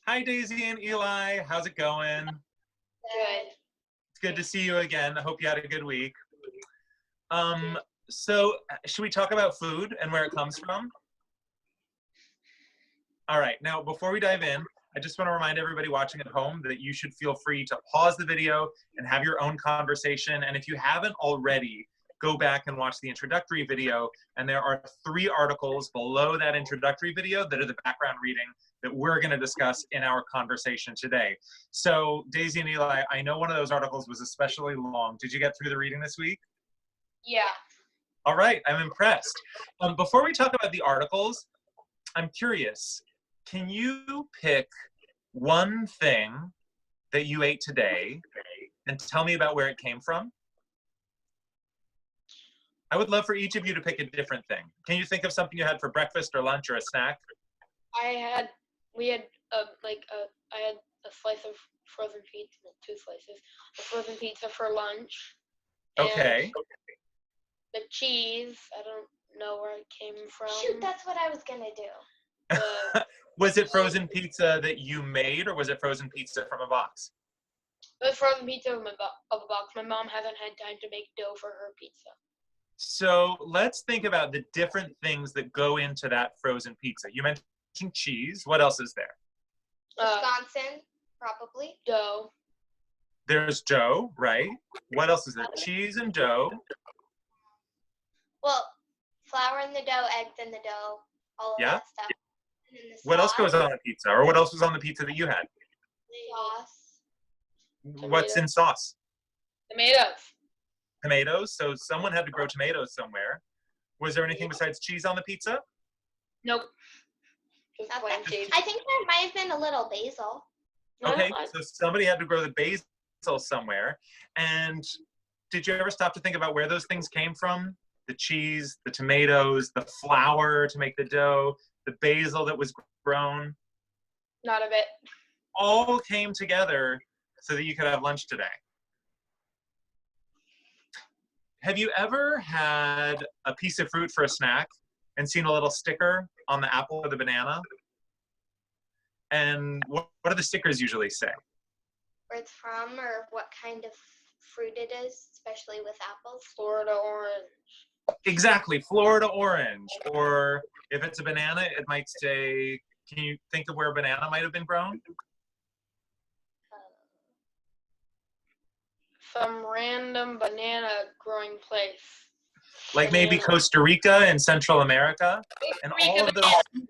Hi, Daisy and Eli. How's it going? Good. It's good to see you again. I hope you had a good week. So should we talk about food and where it comes from? All right. Now, before we dive in, I just want to remind everybody watching at home that you should feel free to pause the video and have your own conversation. And if you haven't already, go back and watch the introductory video. And there are 3 articles below that introductory video that are the background reading that we're going to discuss in our conversation today. So Daisy and Eli, I know one of those articles was especially long. Did you get through the reading this week? Yeah. All right, I'm impressed. Before we talk about the articles, I'm curious, can you pick one thing that you ate today and tell me about where it came from? I would love for each of you to pick a different thing. Can you think of something you had for breakfast or lunch or a snack? I had a slice of frozen pizza, 2 slices of frozen pizza for lunch. Okay. The cheese, I don't know where it came from. Shoot, that's what I was gonna do. Was it frozen pizza that you made, or was it frozen pizza from a box? It was frozen pizza of a box. My mom hasn't had time to make dough for her pizza. So let's think about the different things that go into that frozen pizza. You mentioned cheese. What else is there? Wisconsin, probably. Dough. There's dough, right? What else is there? Cheese and dough. Well, flour in the dough, eggs in the dough, all of that stuff. And then the What else sauce, goes on a pizza? Or what else was on the pizza that you had? sauce. What's in sauce? Tomatoes. Tomatoes. So someone had to grow tomatoes somewhere. Was there anything besides cheese on the pizza? Nope. Just Not plain that- cheese. I think there might have been a little basil. Okay, so somebody had to grow the basil somewhere. And did you ever stop to think about where those things came from? The cheese, the tomatoes, the flour to make the dough, the basil that was grown, Not a bit. all came together so that you could have lunch today. Have you ever had a piece of fruit for a snack and seen a little sticker on the apple or the banana? And what do the stickers usually say? Where it's from or what kind of fruit it is, especially with apples. Florida orange. Exactly, Florida orange. Or if it's a banana, it might say, can you think of where a banana might have been grown? Some random banana growing place. Like maybe Costa Rica in Central America. And all of those foods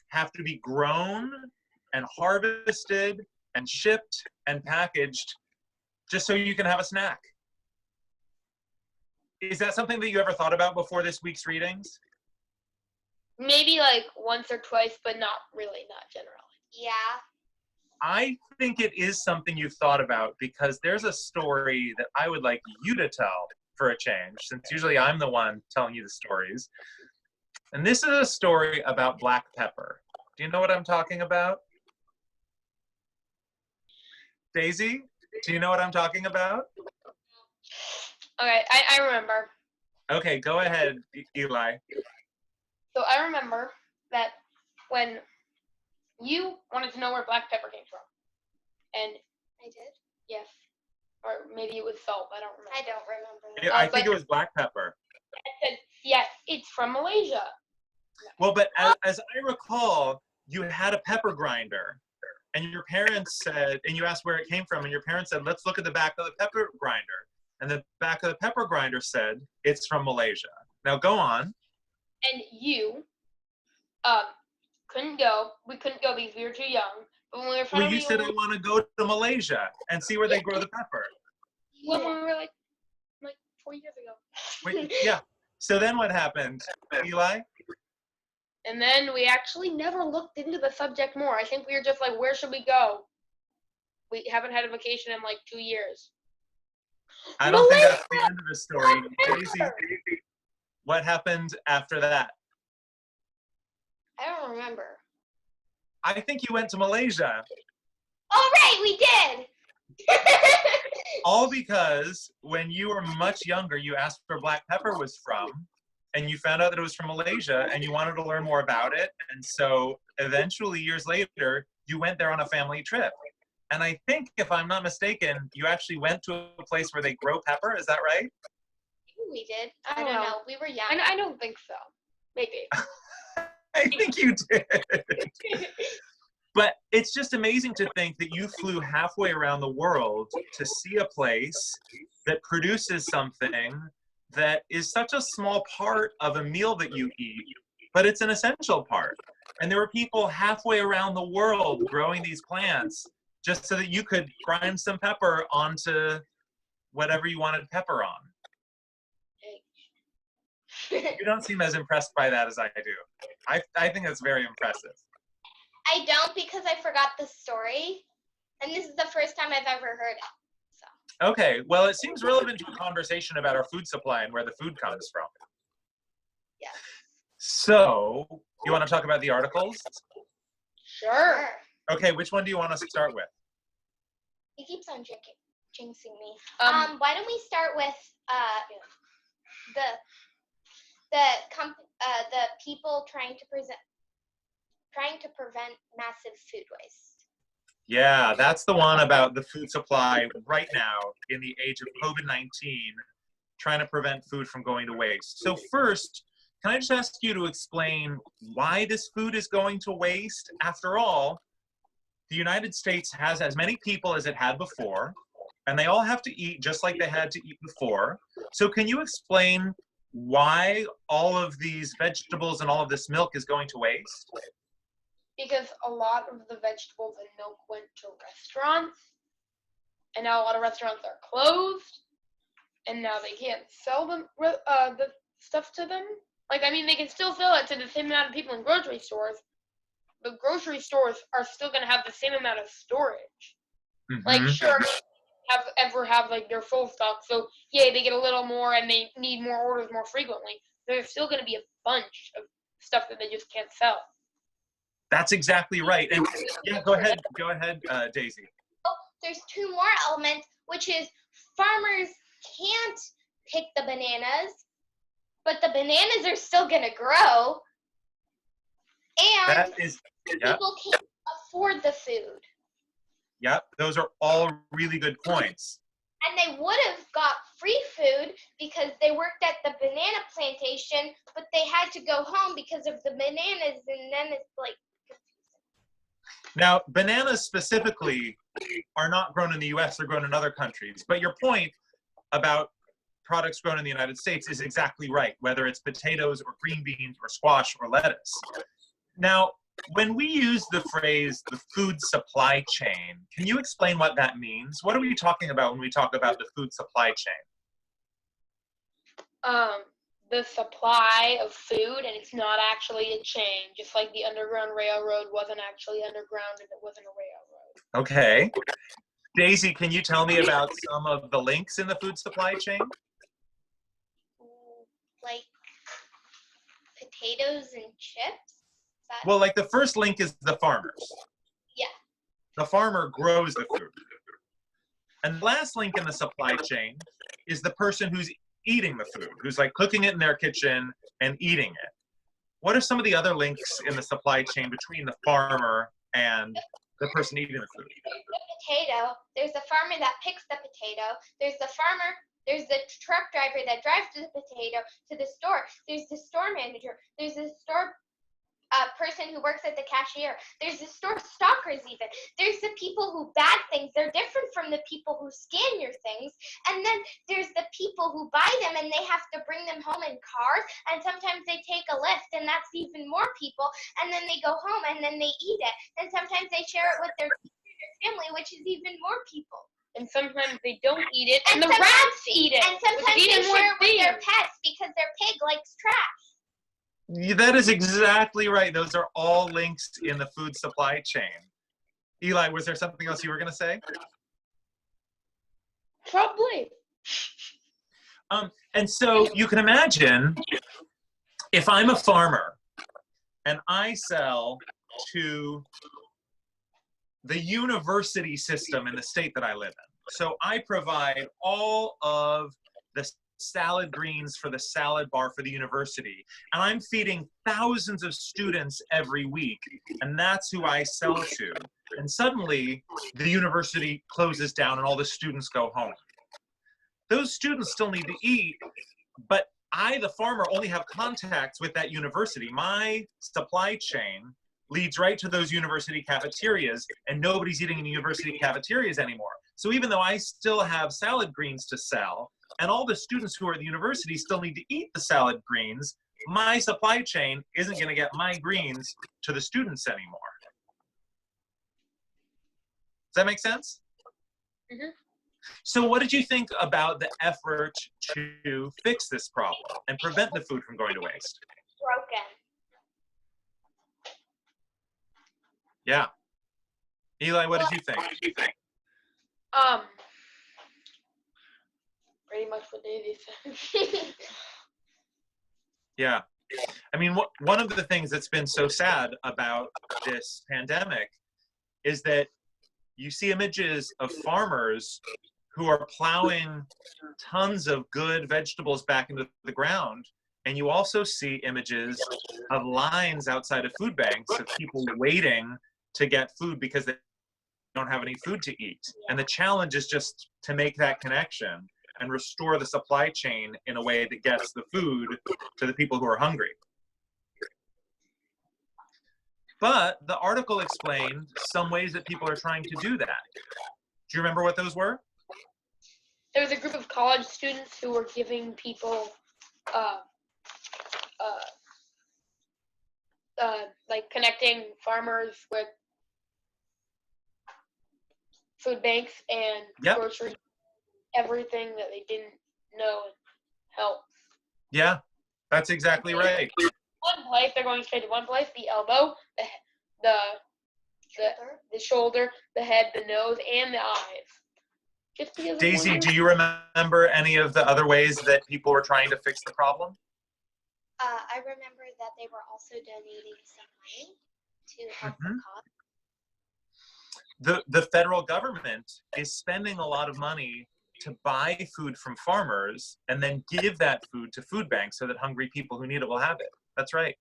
have to be grown and harvested and shipped and packaged just so you can have a snack. Is that something that you ever thought about before this week's readings? Maybe like once or twice, but not really, not generally. Yeah. I think it is something you've thought about because there's a story that I would like you to tell for a change, since usually I'm the one telling you the stories. And this is a story about black pepper. Do you know what I'm talking about? Daisy, do you know what I'm talking about? Okay, I remember. Okay, go ahead, Eli. So I remember that when you wanted to know where black pepper came from. And I did. yes. Or maybe it was salt, I don't remember. I don't remember. I think it was black pepper. I said, yeah, it's from Malaysia. Well, but as I recall, you had a pepper grinder. And your parents said, and you asked where it came from, and your parents said, let's look at the back of the pepper grinder. And the back of the pepper grinder said, it's from Malaysia. Now go on. And you couldn't go. We couldn't go because we were too young. But when we were from Well, you said I want to go to Malaysia and see where they grow the pepper. when we were like 4 years ago. Wait, yeah. So then what happened, Eli? And then we actually never looked into the subject more. I think we were just like, where should we go? We haven't had a vacation in like 2 years. I don't think that's the end of the story. Daisy, what happened after that? I don't remember. I think you went to Malaysia. Oh, right, we did. All because when you were much younger, you asked where black pepper was from, and you found out that it was from Malaysia, and you wanted to learn more about it. And so eventually, years later, you went there on a family trip. And I think, if I'm not mistaken, you actually went to a place where they grow pepper. Is that right? Maybe we did. I I don't don't know. know. We were young. I don't think so. Maybe. I think you did. But it's just amazing to think that you flew halfway around the world to see a place that produces something that is such a small part of a meal that you eat, but it's an essential part. And there were people halfway around the world growing these plants just so that you could grind some pepper onto whatever you wanted pepper on. You don't seem as impressed by that as I do. I think that's very impressive. I don't, because I forgot the story, and this is the first time I've ever heard it. So. Okay, well, it seems relevant to a conversation about our food supply and where the food comes from. Yeah. So, you want to talk about the articles? Sure. Okay, which one do you want us to start with? He keeps on jinxing me. Um, Why don't we start with the people trying to prevent massive food waste. Yeah, that's the one about the food supply right now in the age of COVID-19, trying to prevent food from going to waste. So first, can I just ask you to explain why this food is going to waste? After all, the United States has as many people as it had before, and they all have to eat just like they had to eat before. So can you explain why all of these vegetables and all of this milk is going to waste? because a lot of the vegetables and milk went to restaurants, and now a lot of restaurants are closed, and now they can't sell them the stuff to them. Like, I mean, they can still sell it to the same amount of people in grocery stores, but grocery stores are still going to have the same amount of storage. Like, sure, have like their full stock, so yeah, they get a little more and they need more orders more frequently. There's still going to be a bunch of stuff that they just can't sell. That's exactly right. And yeah, go ahead, Daisy. Oh, there's two more elements, which is farmers can't pick the bananas, but the bananas are still going to grow, and That is, yeah, people can't afford the food. Yep, those are all really good points. And they would have got free food because they worked at the banana plantation, but they had to go home because of the bananas, and then it's like. Now, bananas specifically are not grown in the US, they're grown in other countries. But your point about products grown in the United States is exactly right, whether it's potatoes or green beans or squash or lettuce. Now, when we use the phrase the food supply chain, can you explain what that means? What are we talking about when we talk about the food supply chain? The supply of food, and it's not actually a chain, just like the Underground Railroad wasn't actually underground and it wasn't a railroad. Okay. Daisy, can you tell me about some of the links in the food supply chain? Like potatoes and chips? Well, like the first link is the farmers. Yeah. The farmer grows the food. And the last link in the supply chain is the person who's eating the food, who's like cooking it in their kitchen and eating it. What are some of the other links in the supply chain between the farmer and the person eating the food? There's the potato. There's the farmer that picks the potato. There's the farmer. There's the truck driver that drives the potato to the store. There's the store manager. There's the store person who works at the cashier. There's the store stalkers even. There's the people who bag things. They're different from the people who scan your things. And then there's the people who buy them and they have to bring them home in cars. And sometimes they take a lift and that's even more people. And then they go home and then they eat it. And sometimes they share it with their family, which is even more people. And sometimes they don't eat it, and the sometimes- rats eat it. And sometimes they share it with their pets because their pig likes trash. That is exactly right. Those are all links in the food supply chain. Eli, was there something else you were going to say? Probably. And so you can imagine if I'm a farmer and I sell to the university system in the state that I live in. So I provide all of the salad greens for the salad bar for the university, and I'm feeding thousands of students every week, and that's who I sell to. and suddenly the university closes down and all the students go home. Those students still need to eat, but I, the farmer, only have contacts with that university. My supply chain leads right to those university cafeterias, and nobody's eating in university cafeterias anymore. So even though I still have salad greens to sell, and all the students who are at the university still need to eat the salad greens, my supply chain isn't going to get my greens to the students anymore. Does that make sense? Mhm. So what did you think about the effort to fix this problem and prevent the food from going to waste? Broken. Yeah. Eli, what did you think? Pretty much what Daisy said. Yeah. I mean, one of the things that's been so sad about this pandemic is that you see images of farmers who are plowing tons of good vegetables back into the ground. And you also see images of lines outside of food banks of people waiting to get food because they don't have any food to eat. And the challenge is just to make that connection and restore the supply chain in a way that gets the food to the people who are hungry. But the article explained some ways that people are trying to do that. Do you remember what those were? There was a group of college students who were giving people, like connecting farmers with food banks and grocery, everything that they didn't know helps. Yeah, that's exactly right. One place, they're going straight to one place: the elbow, the shoulder, the head, the nose, and the eyes. Just because Daisy, do you remember any of the other ways that people were trying to fix the problem? I remember that they were also donating some money to help the cause. The federal government is spending a lot of money to buy food from farmers and then give that food to food banks so that hungry people who need it will have it. That's right.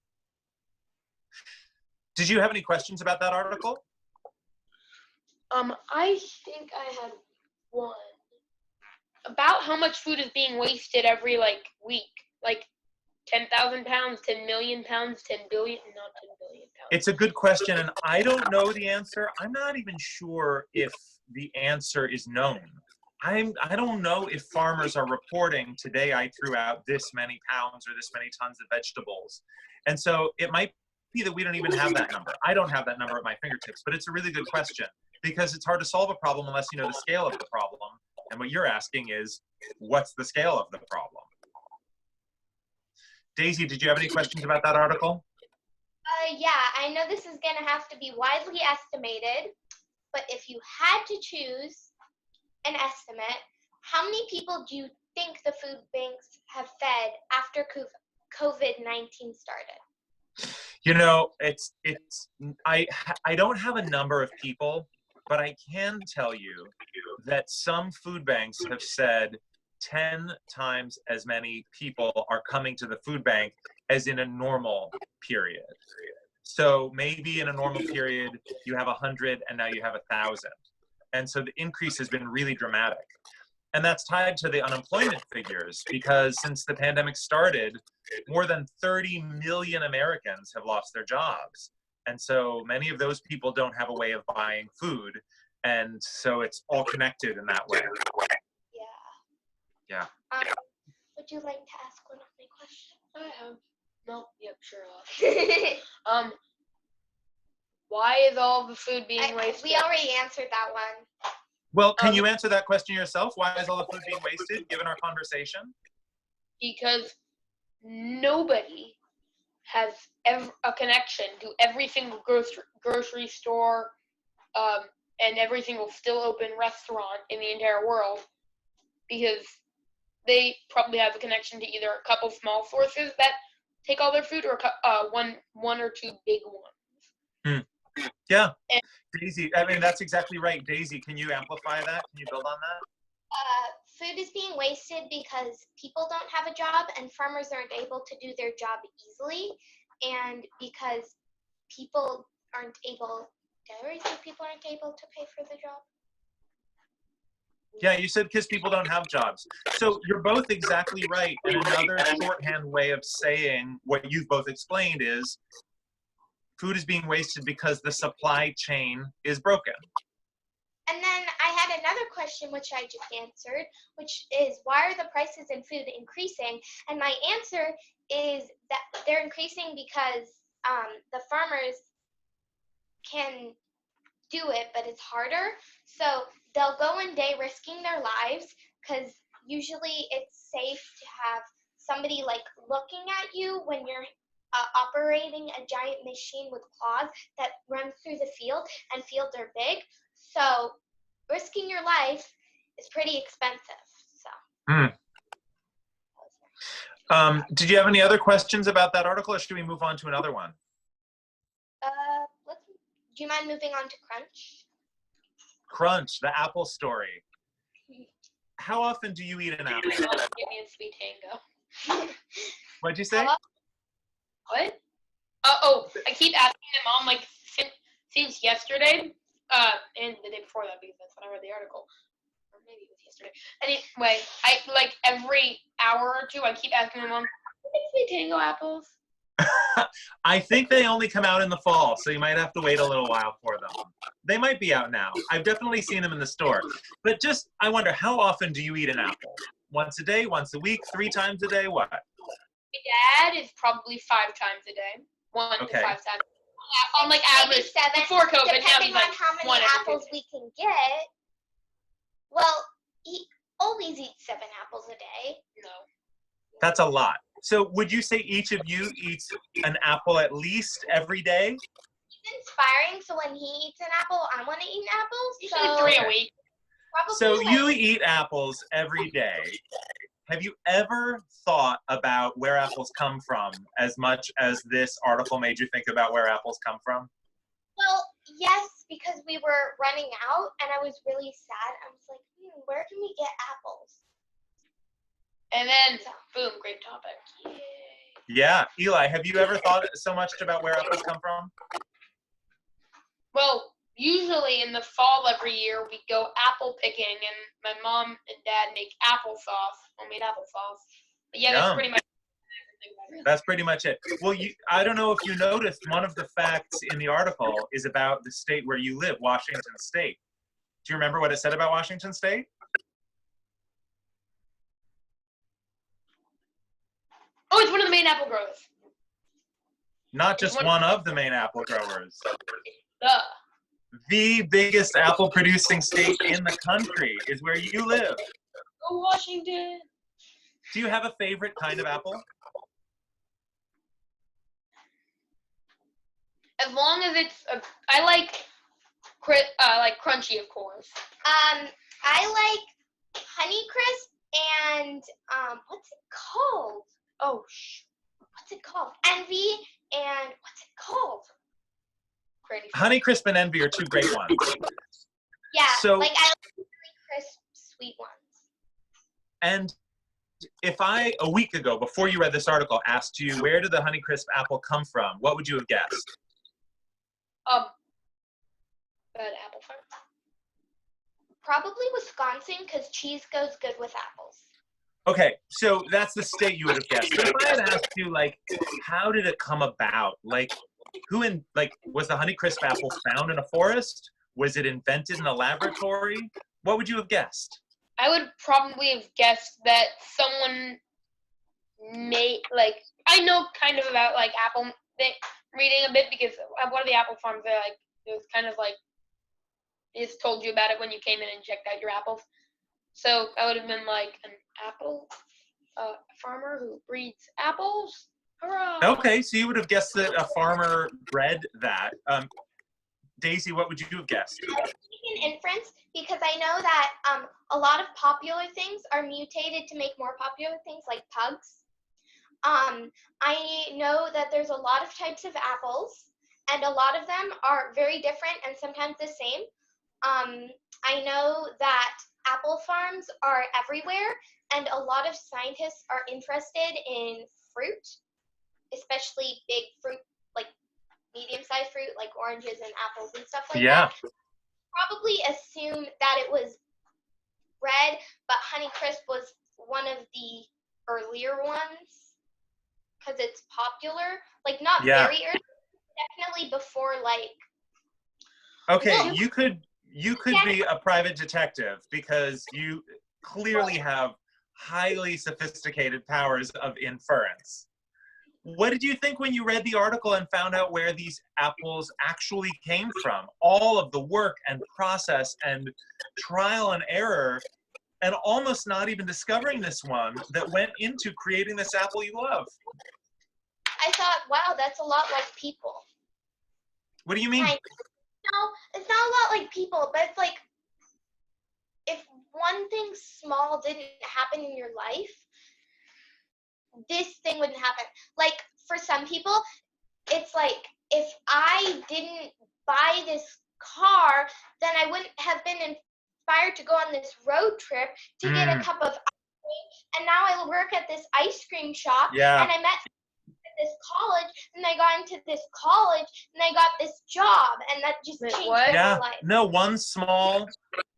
Did you have any questions about that article? I think I had one. About how much food is being wasted every week. 10,000 pounds, 10 million pounds, 10 billion, not 10 billion pounds. It's a good question, and I don't know the answer. I'm not even sure if the answer is known. I don't know if farmers are reporting, today I threw out this many pounds or this many tons of vegetables. And so it might be that we don't even have that number. I don't have that number at my fingertips, but it's a really good question because it's hard to solve a problem unless you know the scale of the problem. And what you're asking is, what's the scale of the problem? Daisy, did you have any questions about that article? Yeah, I know this is going to have to be widely estimated, but if you had to choose an estimate, how many people do you think the food banks have fed after COVID-19 started? You know, I don't have a number of people, but I can tell you that some food banks have said 10 times as many people are coming to the food bank as in a normal period. So maybe in a normal period, you have 100 and now you have 1,000. And so the increase has been really dramatic. And that's tied to the unemployment figures because since the pandemic started, more than 30 million Americans have lost their jobs. And so many of those people don't have a way of buying food. And so it's all connected in that way. Yeah. Would you like to ask one of my questions? I have. No, yep, sure. Why is all the food being wasted? We already answered that one. Well, can you answer that question yourself? Why is all the food being wasted, given our conversation? Because nobody has a connection to every single grocery store and every single still open restaurant in the entire world, because they probably have a connection to either a couple small sources that take all their food or one or two big ones. Yeah. And Daisy, I mean, that's exactly right. Daisy, can you amplify that? Can you build on that? Food is being wasted because people don't have a job and farmers aren't able to do their job easily, and because people aren't able Did I already say people aren't able to pay for the job? Yeah, you said because people don't have jobs. So you're both exactly right. And another shorthand way of saying what you've both explained is food is being wasted because the supply chain is broken. And then I had another question, which I just answered, which is, why are the prices in food increasing? And my answer is that they're increasing because the farmers can do it, but it's harder. So they'll go one day risking their lives, because usually it's safe to have somebody like looking at you when you're operating a giant machine with claws that runs through the field, and fields are big. So risking your life is pretty expensive. So. Did you have any other questions about that article, or should we move on to another one? Do you mind moving on to Crunch? Crunch, the Apple story. How often do you eat an apple? Give me a sweet tango. What'd you say? What? I keep asking my mom, like, since yesterday, and the day before that, because that's when I read the article. Or maybe it was yesterday. Anyway, I, like, every hour or two, I keep asking my mom, sweet tango apples? I think they only come out in the fall, so you might have to wait a little while for them. They might be out now. I've definitely seen them in the store. But just, I wonder, how often do you eat an apple? Once a day, once a week, 3 times a day, what? My dad is probably 5 times a day. 1 to 5 times. On like average, maybe 7, before COVID, depending now he's on like how many apples we can get. Well, he always eats 7 apples a day. No. That's a lot. So would you say each of you eats an apple at least every day? He's inspiring, so when he eats an apple, I want to eat an apple. Usually 3 a week. So you eat apples every day. Have you ever thought about where apples come from as much as this article made you think about where apples come from? Well, yes, because we were running out, and I was really sad. I was like, where can we get apples? And then, boom, great topic. Yay. Yeah. Eli, have you ever thought so much about where apples come from? Well, usually in the fall every year, we go apple picking, and my mom and dad make applesauce, homemade applesauce. But yeah, that's pretty much it. That's pretty much it. Well, I don't know if you noticed, one of the facts in the article is about the state where you live, Washington State. Do you remember what it said about Washington State? Oh, it's one of the main apple growers. Not just one of the main apple growers. The biggest apple producing state in the country is where you live. Go Washington. Do you have a favorite kind of apple? As long as it's, I like crunchy, of course. I like Honeycrisp and what's it called? Oh, what's it called? Envy and what's it called? Honeycrisp and Envy are 2 great ones. Yeah, so, like I like really crisp, sweet ones. And if I, a week ago, before you read this article, asked you where did the Honeycrisp apple come from, what would you have guessed? Bad apple farm. Probably Wisconsin, because cheese goes good with apples. Okay, so that's the state you would have guessed. But if I had asked you, like, how did it come about? Like, was the Honeycrisp apple found in a forest? Was it invented in a laboratory? What would you have guessed? I would probably have guessed that someone made, like, I know kind of about, like, apple reading a bit, because at one of the apple farms, it was kind of like, they just told you about it when you came in and checked out your apples. So I would have been like an apple farmer who breeds apples. Hurrah! Okay, so you would have guessed that a farmer bred that. Daisy, what would you have guessed? I was making an inference because I know that a lot of popular things are mutated to make more popular things, like pugs. I know that there's a lot of types of apples, and a lot of them are very different and sometimes the same. I know that apple farms are everywhere, and a lot of scientists are interested in fruit, especially big fruit, like, medium-sized fruit like oranges and apples and stuff like Yeah. that. Probably assumed that it was red, but Honeycrisp was one of the earlier ones because it's popular. Like not Yeah. very early, definitely before like. Okay, Well, you could be a private detective because you clearly have highly sophisticated powers of inference. What did you think when you read the article and found out where these apples actually came from? All of the work and process and trial and error, and almost not even discovering this one that went into creating this apple you love. I thought, wow, that's a lot like people. What do you mean? No, it's not a lot like people, but it's like if one thing small didn't happen in your life, this thing wouldn't happen. Like for some people, it's like if I didn't buy this car, then I wouldn't have been inspired to go on this road trip to get a cup of ice cream. And now I work at this ice cream shop, Yeah. and I met at this college, and I got into this college, and I got this job, and that just changed my life. No, one small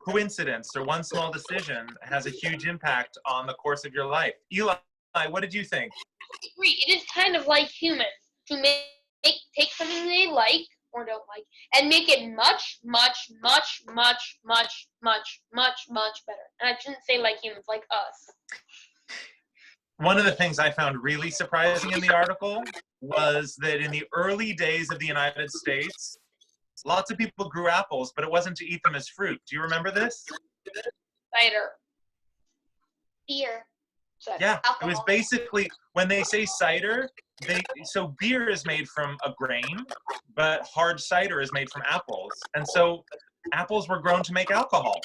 coincidence or one small decision has a huge impact on the course of your life. Eli, what did you think? I agree. It is kind of like humans to take something they like or don't like and make it much, much, much, much, much, much, much, much better. And I shouldn't say like humans, like us. One of the things I found really surprising in the article was that in the early days of the United States, lots of people grew apples, but it wasn't to eat them as fruit. Do you remember this? Cider. Beer. Yeah, Alcohol. it was basically, when they say cider, so beer is made from a grain, but hard cider is made from apples. And so apples were grown to make alcohol.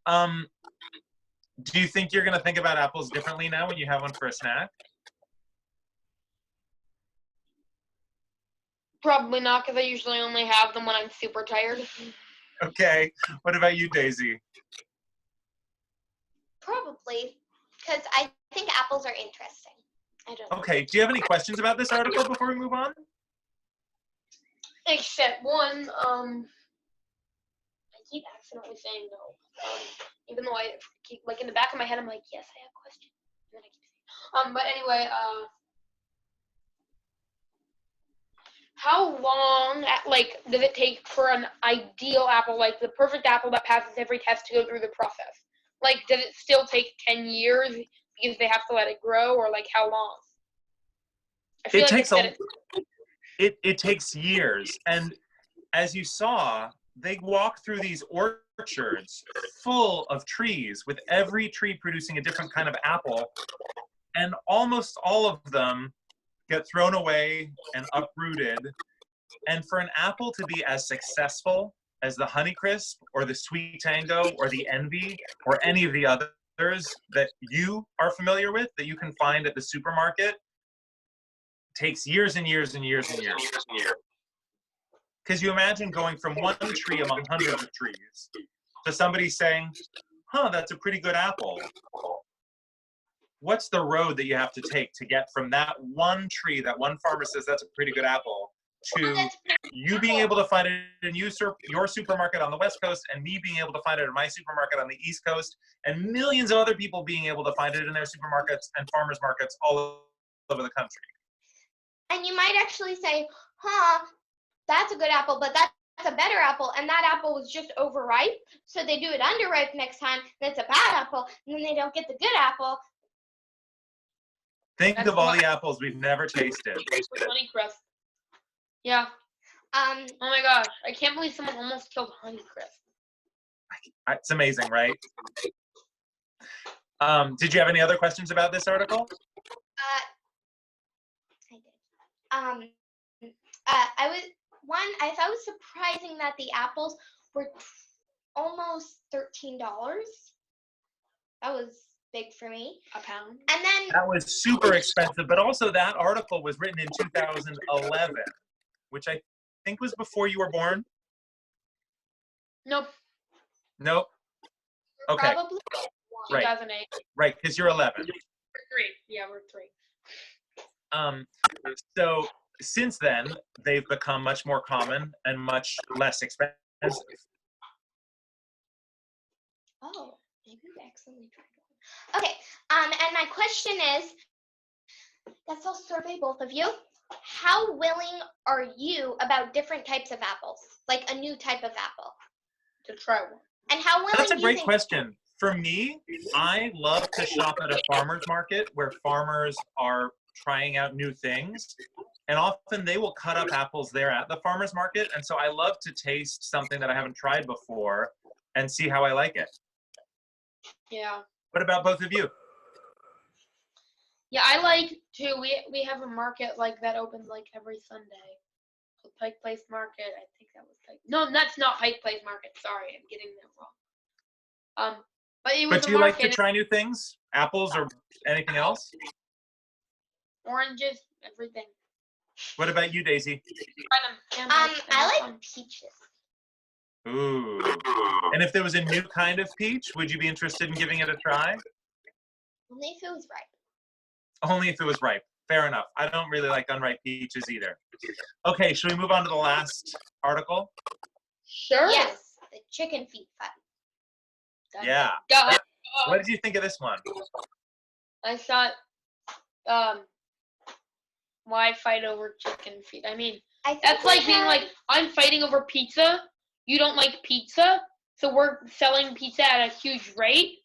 Do you think you're going to think about apples differently now when you have one for a snack? Probably not, because I usually only have them when I'm super tired. Okay. What about you, Daisy? Probably, because I think apples are interesting. I don't know. Okay. Do you have any questions about this article before we move on? Except one, I keep accidentally saying no. Even though I keep, like, in the back of my head, I'm like, yes, I have a question. And then I keep saying, but anyway, how long, like, does it take for an ideal apple, like the perfect apple that passes every test to go through the process? Like, does it still take 10 years because they have to let it grow, or like how long? I feel it takes years. And as you saw, they walk through these orchards full of trees, with every tree producing a different kind of apple. And almost all of them get thrown away and uprooted. And for an apple to be as successful as the Honeycrisp or the Sweet Tango or the Envy or any of the others that you are familiar with, that you can find at the supermarket, takes years and years and years and years. Because you imagine going from one tree among hundreds of trees to somebody saying, huh, that's a pretty good apple. What's the road that you have to take to get from that one tree, that one farmer says that's a pretty good apple, to you being able to find it in your supermarket on the West Coast, and me being able to find it in my supermarket on the East Coast, and millions of other people being able to find it in their supermarkets and farmers markets all over the country. And you might actually say, huh, that's a good apple, but that's a better apple, and that apple was just overripe, so they do it underripe next time, and it's a bad apple, and then they don't get the good apple. Think of all the apples we've never tasted. Honeycrisp. Yeah. Oh my gosh, I can't believe someone almost killed Honeycrisp. It's amazing, right? Did you have any other questions about this article? I did. I thought it was surprising that the apples were almost $13. That was big for me. A pound? And then that was super expensive, but also that article was written in 2011, which I think was before you were born. Nope. Okay. Probably. Right. 2008. Right, because you're 11. We're 3. Yeah, we're 3. So since then, they've become much more common and much less expensive. Oh, maybe we accidentally tried one. Okay, and my question is, that's all survey both of you. How willing are you about different types of apples? Like a new type of apple? To try one. And how willing That's a do you great think? question. For me, I love to shop at a farmer's market where farmers are trying out new things. And often they will cut up apples there at the farmer's market. And so I love to taste something that I haven't tried before and see how I like it. Yeah. What about both of you? Yeah, I like to. We have a market like that opens like every Sunday. So Pike Place Market. I think that was Pike. No, that's not Pike Place Market. Sorry, I'm getting that wrong. But it was But a do you like to market. try new things? Apples or anything else? Oranges, everything. What about you, Daisy? Try them. I like peaches. Ooh. And if there was a new kind of peach, would you be interested in giving it a try? Only if it was ripe. Only if it was ripe. Fair enough. I don't really like unripe peaches either. Okay, should we move on to the last article? Sure. Yes, the chicken feet fight. Yeah. Duh. What did you think of this one? I thought, why fight over chicken feet? I mean, I think that's like being like, I'm fighting over pizza. You don't like pizza, so we're selling pizza at a huge rate.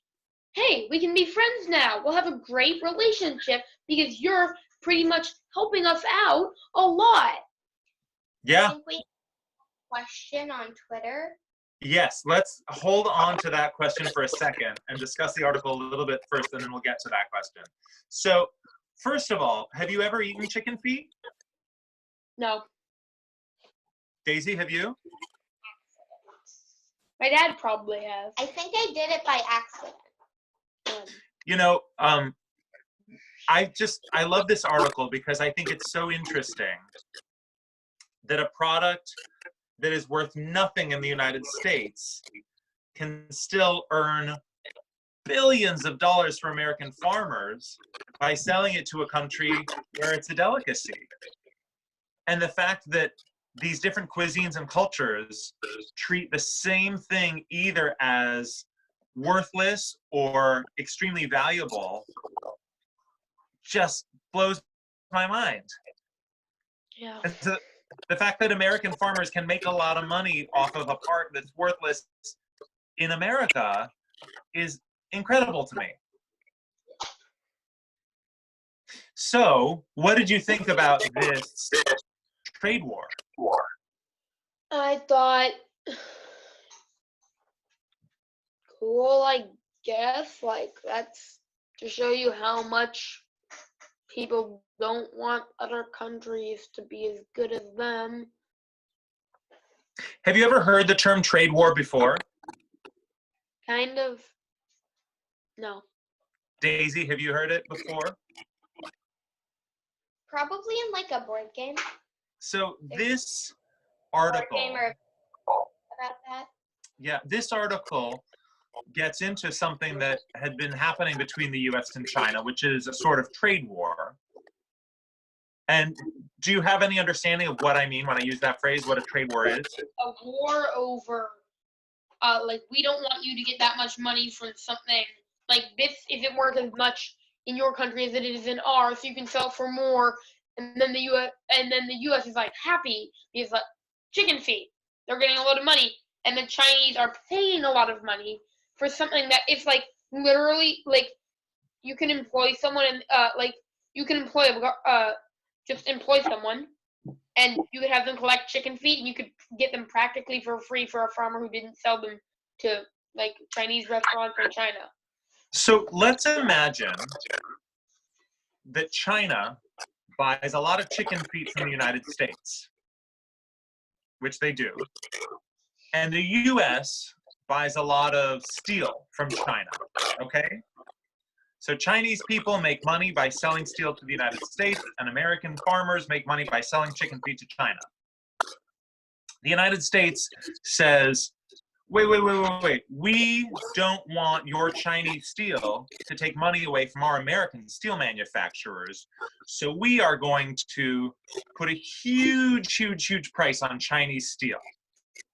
Hey, we can be friends now. We'll have a great relationship because you're pretty much helping us out a lot. I Yeah. think we have a question on Twitter. Yes, let's hold on to that question for a second and discuss the article a little bit first, and then we'll get to that question. So, first of all, have you ever eaten chicken feet? No. Daisy, have you? My dad probably has. I think I did it by accident. You know, I love this article because I think it's so interesting that a product that is worth nothing in the United States can still earn billions of dollars for American farmers by selling it to a country where it's a delicacy. And the fact that these different cuisines and cultures treat the same thing either as worthless or extremely valuable just blows my mind. Yeah. And so the fact that American farmers can make a lot of money off of a part that's worthless in America is incredible to me. So, what did you think about this trade war? I thought, cool, I guess. Like, that's to show you how much people don't want other countries to be as good as them. Have you ever heard the term trade war before? Kind of. No. Daisy, have you heard it before? Probably in like a board game. So this Board article, game or about that. yeah, this article gets into something that had been happening between the US and China, which is a sort of trade war. And do you have any understanding of what I mean when I use that phrase, what a trade war is? A war over, like, we don't want you to get that much money from something. Like, this isn't worth as much in your country as it is in ours, so you can sell for more. And then the US is like happy because like chicken feet, they're getting a lot of money, and the Chinese are paying a lot of money for something that is like literally like you can employ someone and like you can employ just employ someone and you could have them collect chicken feet and you could get them practically for free for a farmer who didn't sell them to like Chinese restaurants in China. So let's imagine that China buys a lot of chicken feet from the United States, which they do, and the US buys a lot of steel from China, okay? So Chinese people make money by selling steel to the United States, and American farmers make money by selling chicken feet to China. The United States says, Wait. We don't want your Chinese steel to take money away from our American steel manufacturers. So we are going to put a huge price on Chinese steel.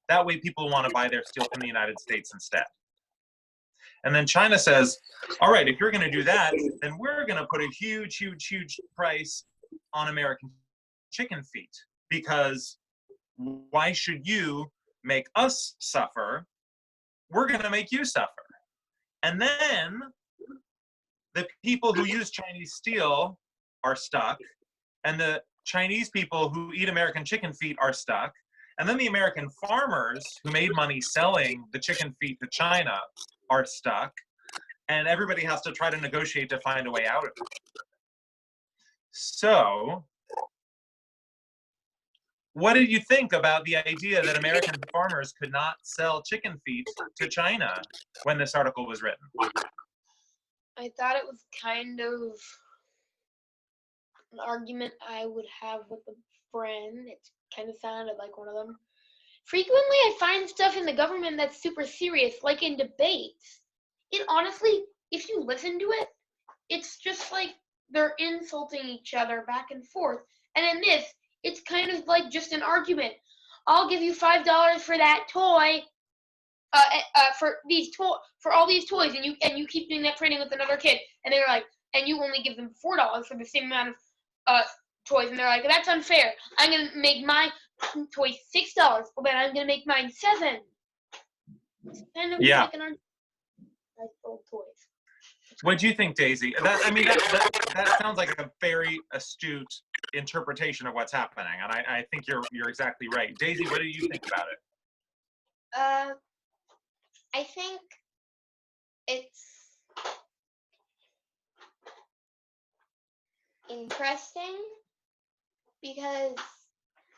That way people want to buy their steel from the United States instead. And then China says, all right, if you're going to do that, then we're going to put a huge price on American chicken feet, because why should you make us suffer? We're going to make you suffer. And then the people who use Chinese steel are stuck, and the Chinese people who eat American chicken feet are stuck. And then the American farmers who made money selling the chicken feet to China are stuck, and everybody has to try to negotiate to find a way out of it. So, what did you think about the idea that American farmers could not sell chicken feet to China when this article was written? I thought it was kind of an argument I would have with a friend. It kind of sounded like one of them. Frequently, I find stuff in the government that's super serious, like in debates. It honestly, if you listen to it, it's just like they're insulting each other back and forth. And in this, it's kind of like just an argument. I'll give you $5 for that toy, for all these toys, and you keep doing that trading with another kid. And they're like, and you only give them $4 for the same amount of toys, and they're like, that's unfair. I'm gonna make my toy $6, but I'm gonna make mine $7. It's kind of like an argument. I sold toys. What do you think, Daisy? That sounds like a very astute interpretation of what's happening, and I think you're exactly right. Daisy, what do you think about it? I think it's interesting because,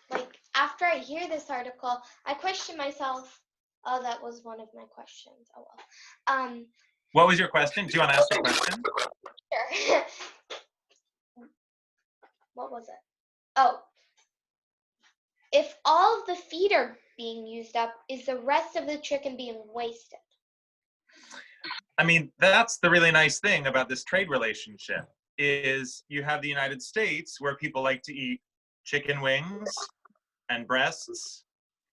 like, after I hear this article, I question myself. Oh, that was one of my questions. Oh well. What was your question? Do you want to ask the question? Sure. What was it? Oh. If all of the feed are being used up, is the rest of the chicken being wasted? I mean, that's the really nice thing about this trade relationship, is you have the United States where people like to eat chicken wings and breasts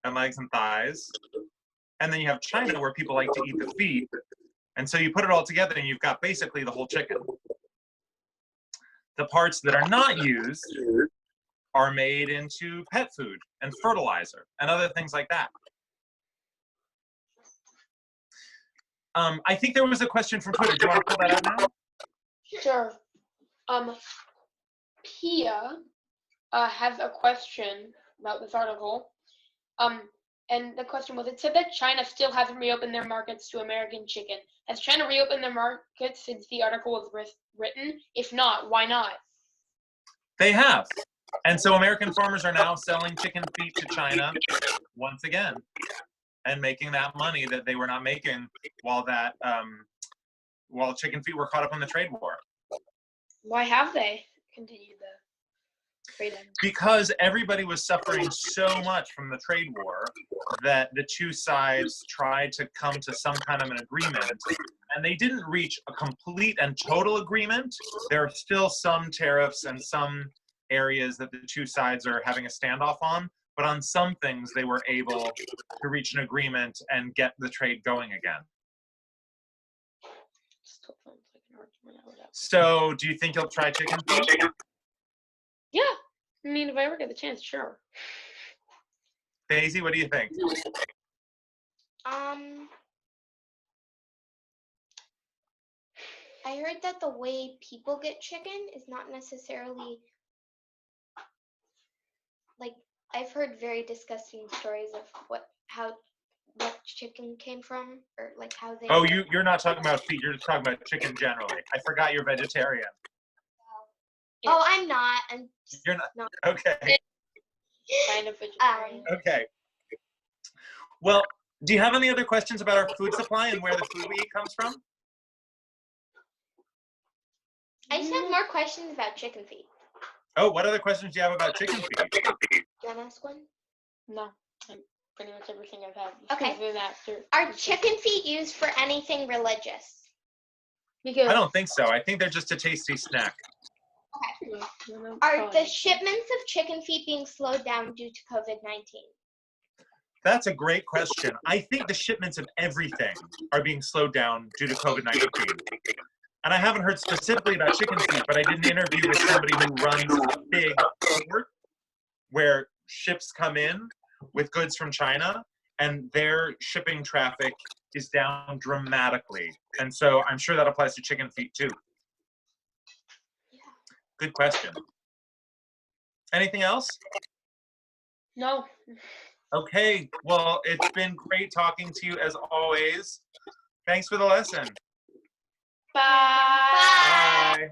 and legs and thighs. And then you have China where people like to eat the feet. And so you put it all together and you've got basically the whole chicken. The parts that are not used are made into pet food and fertilizer and other things like that. I think there was a question from Twitter. Do you want to pull that out now? Sure. Pia has a question about this article. And the question was, it said that China still hasn't reopened their markets to American chicken. Has China reopened their markets since the article was written? If not, why not? They have. And so American farmers are now selling chicken feet to China once again and making that money that they were not making while chicken feet were caught up in the trade war. Why have they continued the trade? Because everybody was suffering so much from the trade war that the two sides tried to come to some kind of an agreement, and they didn't reach a complete and total agreement. There are still some tariffs and some areas that the two sides are having a standoff on, but on some things they were able to reach an agreement and get the trade going again. So, do you think you'll try chicken feet? Yeah, I mean, if I ever get the chance, sure. Daisy, what do you think? I heard that the way people get chicken is not necessarily, like, I've heard very disgusting stories of what chicken came from, or like how they. Oh, you're not talking about feet. You're just talking about chicken generally. I forgot you're vegetarian. Oh, I'm not. You're not. Okay. Kind of vegetarian. Okay. Well, do you have any other questions about our food supply and where the food we eat comes from? I just have more questions about chicken feet. Oh, what other questions do you have about chicken feet? Do you want to ask one? No, I'm pretty much everything I've had. Okay. Then after, Are chicken feet used for anything religious? because I don't think so. I think they're just a tasty snack. Are the shipments of chicken feet being slowed down due to COVID-19? That's a great question. I think the shipments of everything are being slowed down due to COVID-19. And I haven't heard specifically about chicken feet, but I did an interview with somebody who runs a big port where ships come in with goods from China, and their shipping traffic is down dramatically. And so I'm sure that applies to chicken feet too. Good question. Anything else? No. Okay, well, it's been great talking to you as always. Thanks for the lesson. Bye. Bye. Bye.